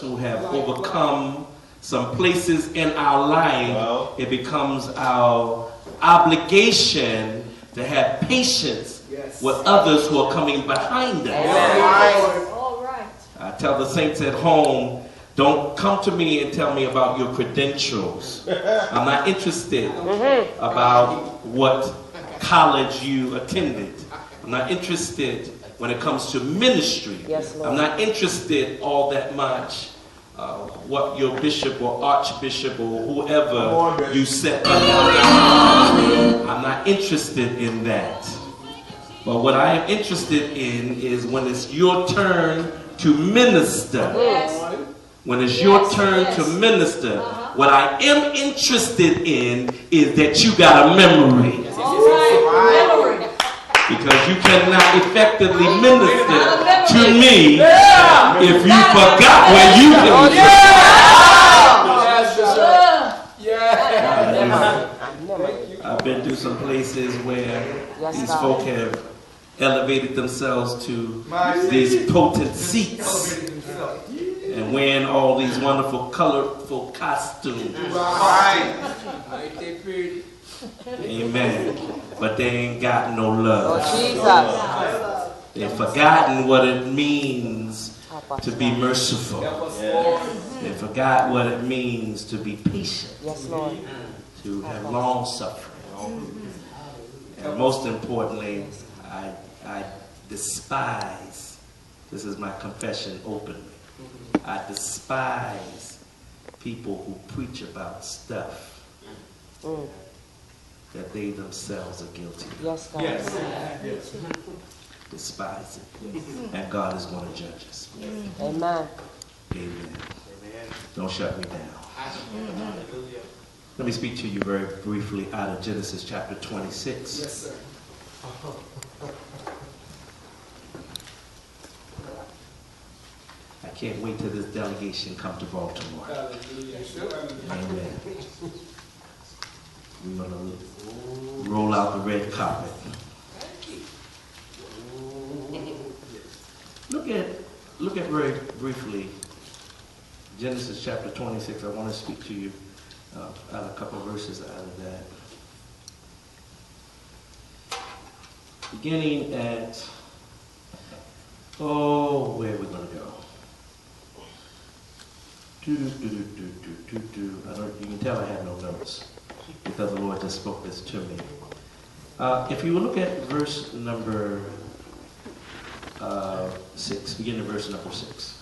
Who have overcome some places in our life, it becomes our obligation to have patience with others who are coming behind us. All right. I tell the saints at home, don't come to me and tell me about your credentials. I'm not interested about what college you attended. I'm not interested when it comes to ministry. I'm not interested all that much what your bishop or archbishop or whoever you set under. I'm not interested in that. But what I am interested in is when it's your turn to minister. When it's your turn to minister, what I am interested in is that you got a memory. Because you cannot effectively minister to me if you forgot where you came from. I've been to some places where these folk have elevated themselves to these potent seats and wearing all these wonderful, colorful costumes. Amen. But they ain't got no love. They've forgotten what it means to be merciful. They forgot what it means to be patient. To have long suffering. And most importantly, I despise, this is my confession openly, I despise people who preach about stuff that they themselves are guilty of. Despise it. And God is going to judge us. Amen. Amen. Don't shut me down. Let me speak to you very briefly out of Genesis chapter 26. Yes, sir. I can't wait till this delegation come to Baltimore. Amen. We're going to roll out the red carpet. Look at very briefly Genesis chapter 26. I want to speak to you out a couple of verses out of that. Beginning at, where are we going to go? You can tell I have no notes because the Lord just spoke this to me. If you will look at verse number 6, begin at verse number 6.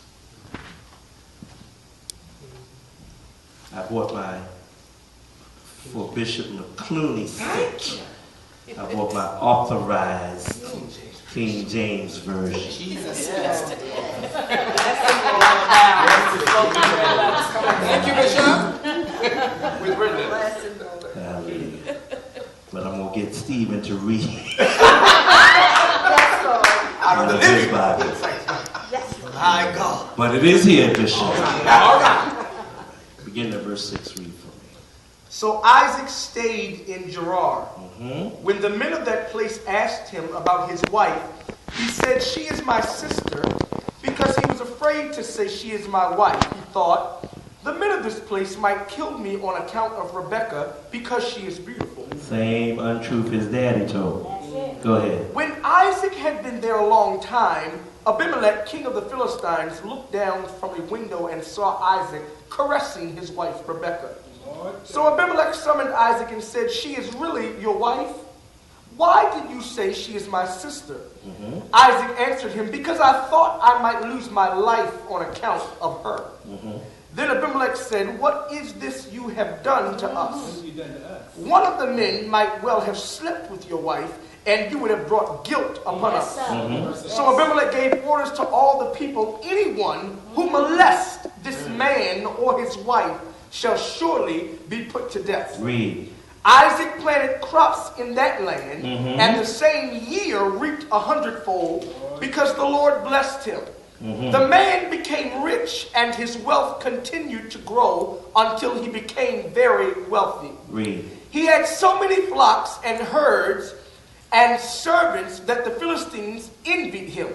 I bought for Bishop McClooney's sake, I bought my authorized King James Version. Jesus. Thank you, Bishop. With Brendan. Hallelujah. But I'm going to get Stephen to read Out of the living Bible. My God. But it is here, Bishop. All right. Begin at verse 6, read for me. So Isaac stayed in Gerar. When the men of that place asked him about his wife, he said, "She is my sister," because he was afraid to say, "She is my wife." He thought, "The men of this place might kill me on account of Rebekah, because she is beautiful." Same untruth his daddy told. Go ahead. When Isaac had been there a long time, Abimelech, king of the Philistines, looked down from a window and saw Isaac caressing his wife Rebekah. So Abimelech summoned Isaac and said, "She is really your wife? Why did you say she is my sister?" Isaac answered him, "Because I thought I might lose my life on account of her." Then Abimelech said, "What is this you have done to us? One of the men might well have slept with your wife, and you would have brought guilt upon us." So Abimelech gave orders to all the people, "Anyone who molests this man or his wife shall surely be put to death." Read. Isaac planted crops in that land, and the same year reaped 100-fold, because the Lord blessed him. The man became rich, and his wealth continued to grow until he became very wealthy. Read. He had so many flocks and herds and servants that the Philistines envied him.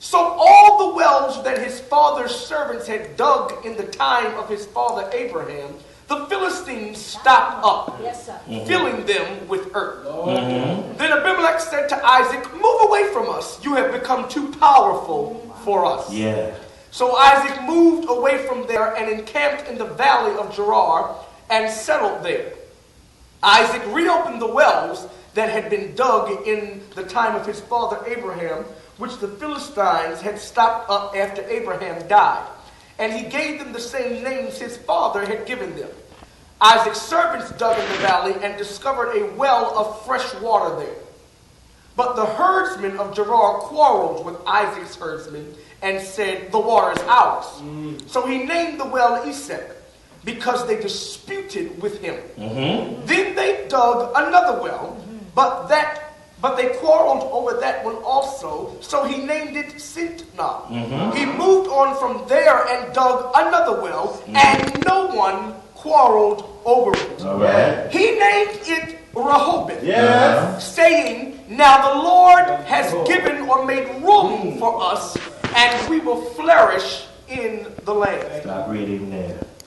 So all the wells that his father's servants had dug in the time of his father Abraham, the Philistines stopped up, filling them with earth. Then Abimelech said to Isaac, "Move away from us. You have become too powerful for us." Yeah. So Isaac moved away from there and encamped in the valley of Gerar and settled there. Isaac reopened the wells that had been dug in the time of his father Abraham, which the Philistines had stopped up after Abraham died. And he gave them the same names his father had given them. Isaac's servants dug in the valley and discovered a well of fresh water there. But the herdsmen of Gerar quarreled with Isaac's herdsmen and said, "The water is ours." So he named the well Esek, because they disputed with him. Then they dug another well, but they quarreled over that one also, so he named it Sintna. He moved on from there and dug another well, and no one quarreled over it. All right. He named it Rehoboth, saying, "Now the Lord has given or made room for us, and we will flourish in the land." Stop reading there.